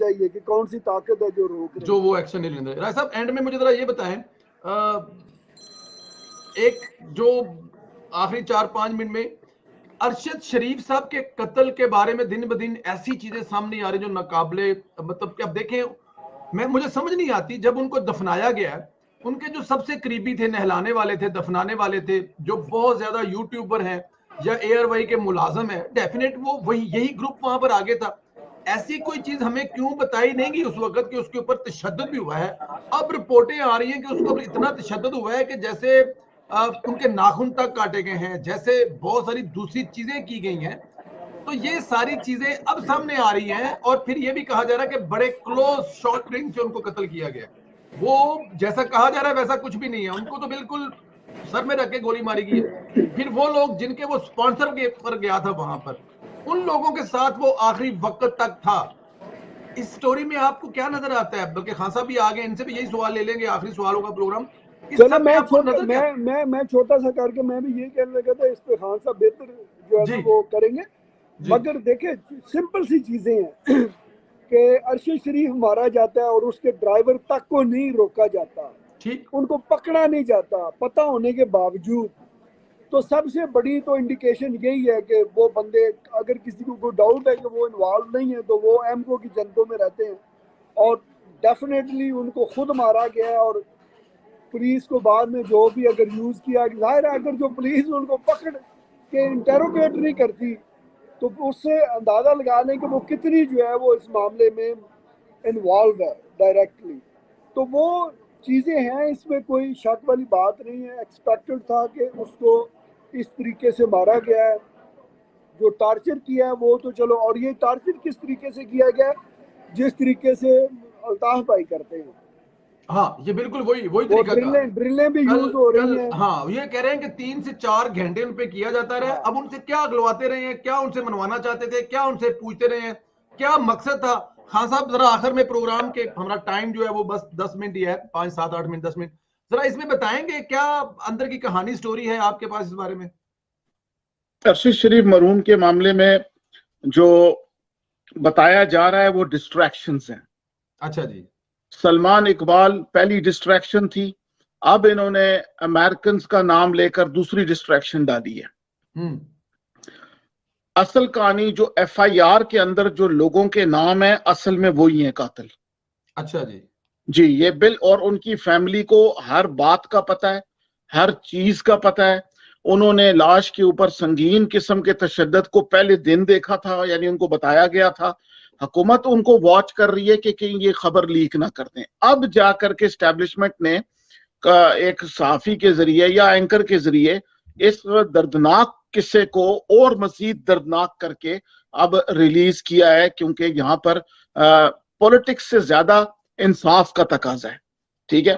चाहिए कि कौन सी ताकत है जो रोक रही, जो वो एक्शन नहीं ले रहे। राय साहब, एंड में मुझे जरा ये बताएं, एक जो आखिरी 4-5 मिनट में अरशद शरीफ साहब के कत्ल के बारे में दिन ब दिन ऐसी चीजें सामने आ रही जो नाकाबिले, मतलब कि अब देखें, मुझे समझ नहीं आती, जब उनको दफनाया गया है, उनके जो सबसे करीबी थे, नहलाने वाले थे, दफनाने वाले थे, जो बहुत ज्यादा यूट्यूबर हैं या एयरवाई के मुलाजम है, डेफिनेट वो वही यही ग्रुप वहां पर आगे था। ऐसी कोई चीज हमें क्यों बताई नहीं गई उस वक्त कि उसके ऊपर तशद्दुद भी हुआ है। अब रिपोर्टें आ रही हैं कि उसके ऊपर इतना तशद्दुद हुआ है कि जैसे उनके नाखून तक काटे गए हैं, जैसे बहुत सारी दूसरी चीजें की गई हैं। तो ये सारी चीजें अब सामने आ रही हैं, और फिर ये भी कहा जा रहा है कि बड़े क्लोज शॉर्ट रेंज से उनको कत्ल किया गया। वो जैसा कहा जा रहा है वैसा कुछ भी नहीं है, उनको तो बिल्कुल सर में रख के गोली मारी गई है। फिर वो लोग जिनके वो स्पॉन्सर के पर गया था वहां पर, उन लोगों के साथ वो आखिरी वक्त तक था। इस स्टोरी में आपको क्या नजर आता है? बल्कि खान साहब भी आ गए, इनसे भी यही सवाल ले लेंगे, आखिरी सवालों का प्रोग्राम। इस चलो सब में आपको नजर क्या? मैं छोटा सा करके मैं भी यही कहने लगा था, इस पे खान साहब बेहतर जो है ना जी वो करेंगे। जी मगर देखे सिंपल सी चीजें हैं कि अरशद शरीफ मारा जाता है और उसके ड्राइवर तक को नहीं रोका जाता, ठीक। उनको पकड़ा नहीं जाता पता होने के बावजूद। तो सबसे बड़ी तो इंडिकेशन यही है कि वो बंदे, अगर किसी को कोई डाउट है कि वो इन्वॉल्व नहीं है, तो वो एमको की जनतों में रहते हैं और डेफिनेटली उनको खुद मारा गया है। और पुलिस को बाद में जो भी अगर यूज किया, जाहिर है अगर जो पुलिस उनको पकड़ के इंटेरोगेट नहीं करती तो उससे अंदाजा लगा लें कि वो कितनी जो है वो इस मामले में इन्वॉल्व है डायरेक्टली। तो वो चीज़ें हैं, इसमें कोई शक वाली बात नहीं है। एक्सपेक्टेड था कि उसको इस तरीके से मारा गया है। जो टार्चर किया है वो तो चलो, और ये टार्चर किस तरीके से किया गया, जिस तरीके से अल्ताफ भाई करते हैं, हाँ, ये बिल्कुल वही वही वो तरीका कार है। ड्रिलें भी कल यूज हो रही कल हैं। हाँ, ये कह रहे हैं कि 3 से 4 घंटे उन पे किया जाता रहा। अब उनसे क्या अगलवाते रहे हैं, क्या उनसे मनवाना चाहते थे, क्या उनसे पूछते रहे हैं, क्या मकसद था? खान साहब, जरा आखिर में प्रोग्राम के, हमारा टाइम जो है वो बस 10 मिनट ही है, 5, 7, 8 मिनट, 10 मिनट, जरा इसमें बताएंगे क्या अंदर की कहानी, स्टोरी है आपके पास इस बारे में? अरशद शरीफ मरहूम के मामले में जो बताया जा रहा है वो डिस्ट्रैक्शंस हैं। अच्छा जी। सलमान इकबाल पहली डिस्ट्रैक्शन थी, अब इन्होंने अमेरिकन का नाम लेकर दूसरी डिस्ट्रैक्शन डाली है। असल कहानी जो एफआईआर के अंदर जो लोगों के नाम है, असल में वो ही है कातिल। अच्छा जी। जी, ये बिल, और उनकी फैमिली को हर बात का पता है, हर चीज का पता है। उन्होंने लाश के ऊपर संगीन किस्म के तशद्दुद को पहले दिन देखा था, यानी उनको बताया गया था। हुकूमत उनको वॉच कर रही है कि कहीं ये खबर लीक ना कर दें। अब जाकर के एस्टेब्लिशमेंट ने एक सहाफी के जरिए या एंकर के जरिए इस दर्दनाक किस्से को और मजीद दर्दनाक करके अब रिलीज किया है, क्योंकि यहाँ पर पॉलिटिक्स से ज्यादा इंसाफ का तकाजा है। ठीक है,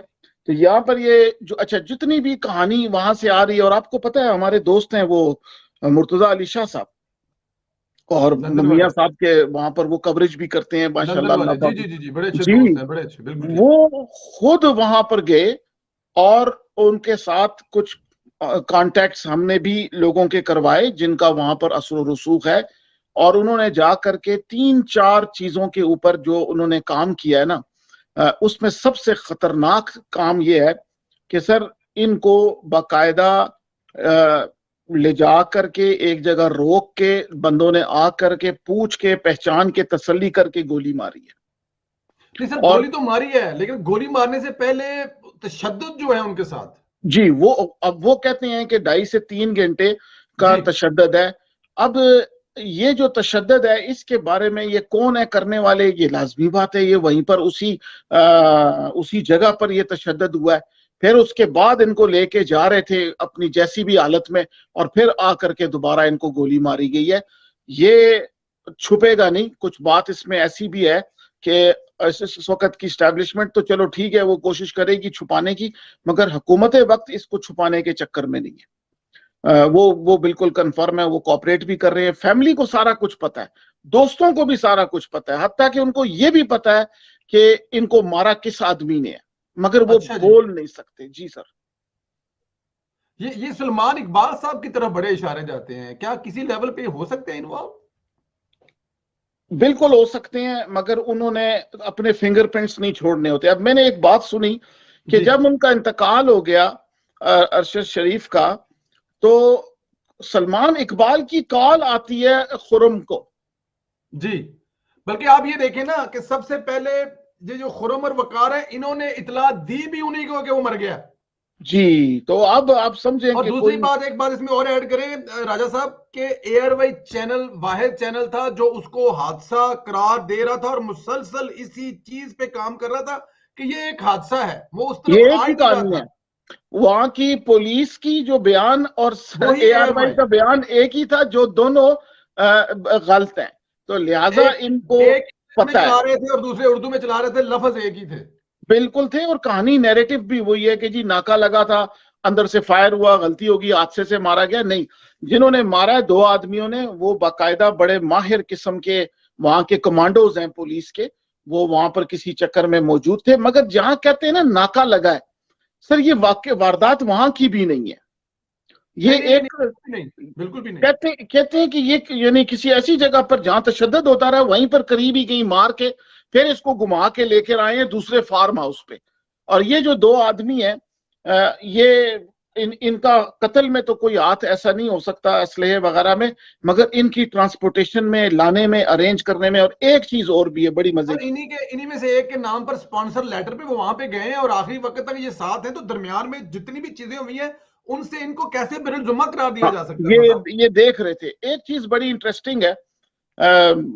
तो यहाँ पर ये जो अच्छा जितनी भी कहानी वहां से आ रही है, और आपको पता है हमारे दोस्त हैं वो मुर्तजा अली शाह साहब, और लंदन मियां वाले, साहब के वहां पर वो कवरेज भी करते हैं लंदन माशाल्लाह, वाले, अल्लाह जी पाक। जी जी जी, बड़े अच्छे जी, दोस्त हैं, बड़े अच्छे, बिल्कुल ठीक। वो खुद वहां पर गए और उनके साथ कुछ कॉन्टैक्ट्स हमने भी लोगों के करवाए जिनका वहां पर असर रसूख है, और उन्होंने जा करके 3-4 चीजों के ऊपर जो उन्होंने काम किया है ना, उसमें सबसे खतरनाक काम यह है कि सर इनको बाकायदा ले जा करके एक जगह रोक के बंदों ने आ करके पूछ के पहचान के तसल्ली करके गोली मारी है। नहीं सर, और गोली तो मारी है, लेकिन गोली मारने से पहले तशद्दुद जो है उनके साथ। जी, वो अब वो कहते हैं कि 2.5 से 3 घंटे का जी तशद्दुद है। अब ये जो तशद्दुद है इसके बारे में ये कौन है करने वाले, ये लाजमी बात है, ये वहीं पर उसी जगह पर ये तशद्दुद हुआ है। फिर उसके बाद इनको लेके जा रहे थे अपनी जैसी भी हालत में, और फिर आकर के दोबारा इनको गोली मारी गई है। ये छुपेगा नहीं, कुछ बात इसमें ऐसी भी है कि इस वक्त की स्टैब्लिशमेंट तो चलो ठीक है, वो कोशिश करेगी छुपाने की, मगर हुकूमत वक्त इसको छुपाने के चक्कर में नहीं है। वो बिल्कुल कंफर्म है, वो कोऑपरेट भी कर रहे हैं। फैमिली को सारा कुछ पता है, दोस्तों को भी सारा कुछ पता है, हत्ता कि उनको ये भी पता है कि इनको मारा किस आदमी ने है, मगर वो अच्छा जी। बोल नहीं सकते। जी सर। ये सलमान इकबाल साहब की तरफ बड़े इशारे जाते हैं, क्या किसी लेवल पे हो सकते हैं इन्वॉल्व? बिल्कुल हो सकते हैं, मगर उन्होंने अपने फिंगरप्रिंट्स नहीं छोड़ने होते। अब मैंने एक बात सुनी कि जी जब उनका इंतकाल हो गया अरशद शरीफ का, तो सलमान इकबाल की कॉल आती है खुर्रम को। जी, बल्कि आप ये देखें ना कि सबसे पहले ये जो खुर्रम और वकार है, इन्होंने इतला दी भी उन्हीं को कि वो मर गया। जी, तो अब आप समझें और कि दूसरी कोई बात, एक बात इसमें और ऐड करें राजा साहब, के एयरवाइज चैनल वाहिद चैनल था जो उसको हादसा करार दे रहा था और मुसलसल इसी चीज पे काम कर रहा था कि ये एक हादसा है, वो उस ये तरफ एक आ ही ही नहीं रहा कहानी है। था। वहां की पुलिस की जो बयान और वही एआरवाई एयरवाइज, का बयान एक ही था, जो दोनों गलत हैं। तो लिहाजा एक इनको एक में पता है, चला रहे थे और दूसरे उर्दू में चला रहे थे, लफ्ज एक ही थे। बिल्कुल थे। और कहानी नैरेटिव भी वही है कि जी नाका लगा था, अंदर से फायर हुआ, गलती होगी, हादसे से मारा गया। नहीं, जिन्होंने मारा है दो आदमियों ने, वो बाकायदा बड़े माहिर किस्म के वहां के कमांडोज हैं पुलिस के, वो वहां पर किसी चक्कर में मौजूद थे। मगर जहां कहते हैं ना नाका लगा है, सर ये वाकई वारदात वहां की भी नहीं है। ये नहीं नहीं नहीं एक नहीं, नहीं बिल्कुल भी नहीं। कहते हैं कि ये यानी किसी ऐसी जगह पर जहां तशद्दुद होता रहा, वहीं पर करीब ही कहीं मार के फिर इसको घुमा के लेकर आए हैं दूसरे फार्म हाउस पे। और ये जो दो आदमी हैं, ये इनका कत्ल में तो कोई हाथ ऐसा नहीं हो सकता असलहे वगैरह में, मगर इनकी ट्रांसपोर्टेशन में, लाने में, अरेंज करने में। और एक चीज और भी है बड़ी मजे और की। इन्हीं में से एक के नाम पर स्पॉन्सर लेटर पे वो वहां पे गए हैं और आखिरी वक्त तक ये साथ हैं, तो दरमियान में जितनी भी चीजें हुई हैं उनसे इनको कैसे बिरजुम्मा करार दिया हाँ, जा सकता था साहब? ये देख रहे थे। एक चीज बड़ी इंटरेस्टिंग है,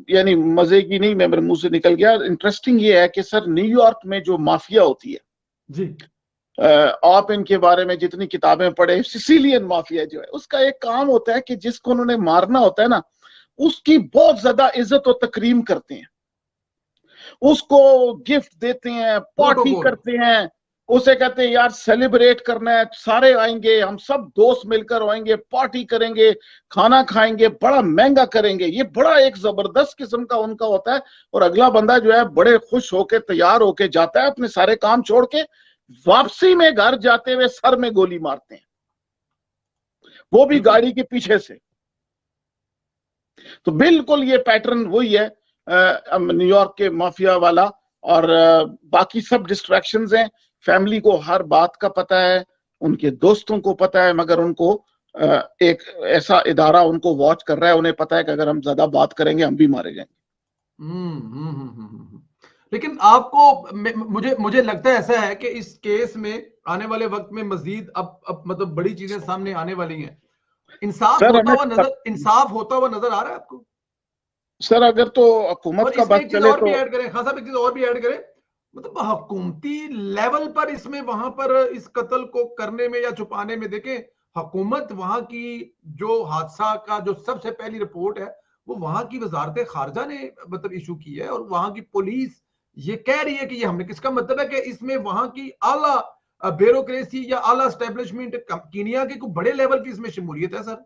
यानी मजे की नहीं, मेरे मुंह से निकल गया। इंटरेस्टिंग ये है कि सर न्यूयॉर्क में जो माफिया होती है, जी आप इनके बारे में जितनी किताबें पढ़े, सिसिलियन माफिया जो है, उसका एक काम होता है कि जिसको उन्होंने मारना होता है ना, उसकी बहुत ज्यादा इज्जत और तकरीम करते हैं, उसको गिफ्ट देते हैं, पार्टी प्रोटोकॉल। करते हैं। उसे कहते हैं यार सेलिब्रेट करना है, सारे आएंगे, हम सब दोस्त मिलकर आएंगे, पार्टी करेंगे, खाना खाएंगे, बड़ा महंगा करेंगे। ये बड़ा एक जबरदस्त किस्म का उनका होता है। और अगला बंदा जो है बड़े खुश होके तैयार होके जाता है, अपने सारे काम छोड़ के, वापसी में घर जाते हुए सर में गोली मारते हैं, वो भी बिल्कुल गाड़ी के पीछे से। तो बिल्कुल ये पैटर्न वही है न्यूयॉर्क के माफिया वाला। और बाकी सब डिस्ट्रैक्शंस हैं। फैमिली को हर बात का पता है, उनके दोस्तों को पता है, मगर उनको एक ऐसा इदारा उनको वॉच कर रहा है, उन्हें पता है कि अगर हम ज्यादा बात करेंगे हम भी मारे जाएंगे। लेकिन आपको मुझे मुझे लगता है ऐसा है कि इस केस में आने वाले वक्त में मजीद अब मतलब बड़ी चीजें सामने आने वाली हैं। सर हमें इंसाफ होता हुआ नजर आ रहा है आपको? सर अगर तो हुकूमत और का इसमें बस एक चीज चले और भी तो। ऐड करें, खान साहब एक चीज और भी ऐड करें, मतलब हुकूमती लेवल पर इसमें वहां पर इस कत्ल को करने में या छुपाने में देखें, हुकूमत वहां की जो हादसा का जो सबसे पहली रिपोर्ट है वो वहां की वजारत खारजा ने मतलब इशू की है, और वहां की पुलिस ये कह रही है कि ये हमने, किसका मतलब है कि इसमें वहां की आला ब्यूरोक्रेसी या आला स्टैब्लिशमेंट कीनिया के कोई बड़े लेवल की इसमें शमूलियत है सर।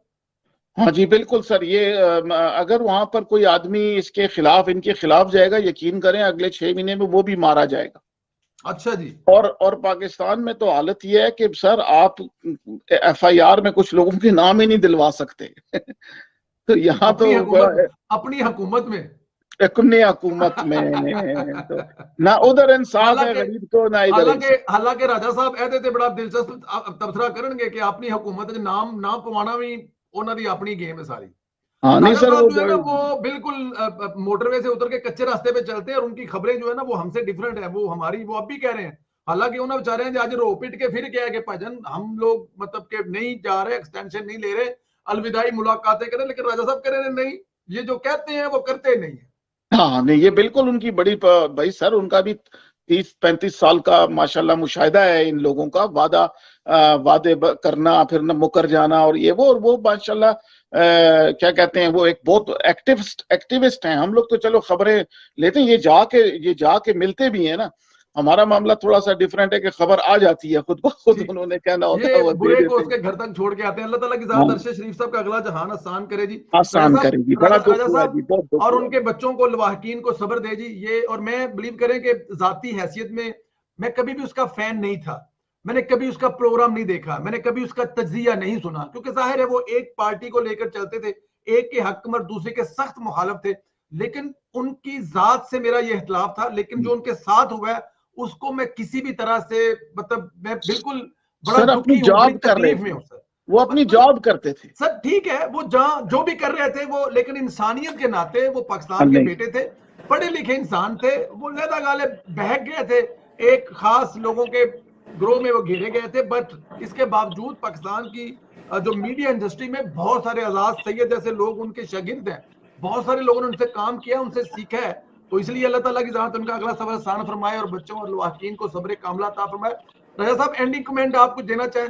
हाँ जी बिल्कुल सर, ये अगर वहां पर कोई आदमी इसके खिलाफ, इनके खिलाफ जाएगा, यकीन करें अगले 6 महीने में वो भी मारा जाएगा। अच्छा जी। और पाकिस्तान में तो हालत ये है कि सर आप एफआईआर में कुछ लोगों के नाम ही नहीं दिलवा सकते। तो यहाँ तो अपनी हुकूमत में अपनी हुकूमत में तो ना उधर इंसाफ है हालांकि गरीब को, ना इधर हालांकि इंसाफ। हालांकि राजा साहब ਇਹਦੇ ਤੇ बड़ा दिलचस्प तबसरा करनगे कि अपनी हुकूमत ਦੇ नाम ना पवाना भी ਉਹਨਾਂ ਦੀ अपनी गेम है सारी। हाँ नहीं राजा सर साहब वो जो है ना वो बिल्कुल मोटरवे से उतर के कच्चे रास्ते पे चलते हैं और उनकी खबरें जो है ना वो हमसे डिफरेंट है, वो हमारी वो अब भी कह रहे हैं। हालांकि उन्होंने बेचारे हैं आज रो पिट के फिर क्या है कि भजन हम लोग मतलब के नहीं जा रहे, एक्सटेंशन नहीं ले रहे, अलविदाई मुलाकातें करें, लेकिन राजा साहब कह रहे हैं नहीं, ये जो कहते हैं वो करते नहीं है। हाँ नहीं, ये बिल्कुल उनकी बड़ी भाई सर उनका भी 30-35 साल का माशाल्लाह मुशाहिदा है इन लोगों का। वादे करना, फिर न मुकर जाना, और ये वो, और वो माशाल्लाह क्या कहते हैं, वो एक बहुत एक्टिविस्ट हैं। हम लोग तो चलो खबरें लेते हैं, ये जाके मिलते भी हैं ना। हमारा मामला थोड़ा सा डिफरेंट है कि खबर आ जाती है खुद ब खुद, उन्होंने कहना होता है ये वो दे बुरे को देते हैं। उसके घर तक छोड़ के आते हैं। अल्लाह ताला की जात हाँ, अरशद शरीफ साहब का अगला जहान आसान करे जी। आसान करेगी। बड़ा दुख राजा हुआ है जी, साहब बहुत दुख और हुआ है। उनके बच्चों को, लवाहकीन को सब्र दे जी। ये और मैं बिलीव करें कि जाती हैसियत में मैं कभी भी उसका फैन नहीं था, मैंने कभी उसका प्रोग्राम नहीं देखा, मैंने कभी उसका तज्जिया नहीं सुना, क्योंकि जाहिर है वो एक पार्टी को लेकर चलते थे, एक के हक में दूसरे के सख्त मुखालिफ थे। लेकिन उनकी जात से मेरा ये इख्तिलाफ था, लेकिन जो उनके साथ हुआ है उसको मैं किसी भी तरह से मतलब मैं बिल्कुल बड़ा सर अपनी दुखी हूं, बड़ी जॉब कर रहे तकलीफ में थे, हूं सर। वो अपनी जॉब करते थे सर ठीक है, वो जहां जो भी कर रहे थे वो, लेकिन इंसानियत के नाते वो पाकिस्तान के नहीं बेटे थे, पढ़े लिखे इंसान थे, वो लहदा गाले बहक गए थे, एक खास लोगों के ग्रोह में वो घेरे गए थे। बट इसके बावजूद पाकिस्तान की जो मीडिया इंडस्ट्री में बहुत सारे आजाद सैयद जैसे लोग उनके शागिर्द हैं, बहुत सारे लोगों ने उनसे काम किया, उनसे सीखा है। तो इसलिए अल्लाह ताला की ज़ात उनका अगला सफर आसान फरमाए और बच्चों और लवाकिन को सब्र कामला अता फरमाए। रजा साहब, एंडिंग कमेंट आप कुछ देना चाहें?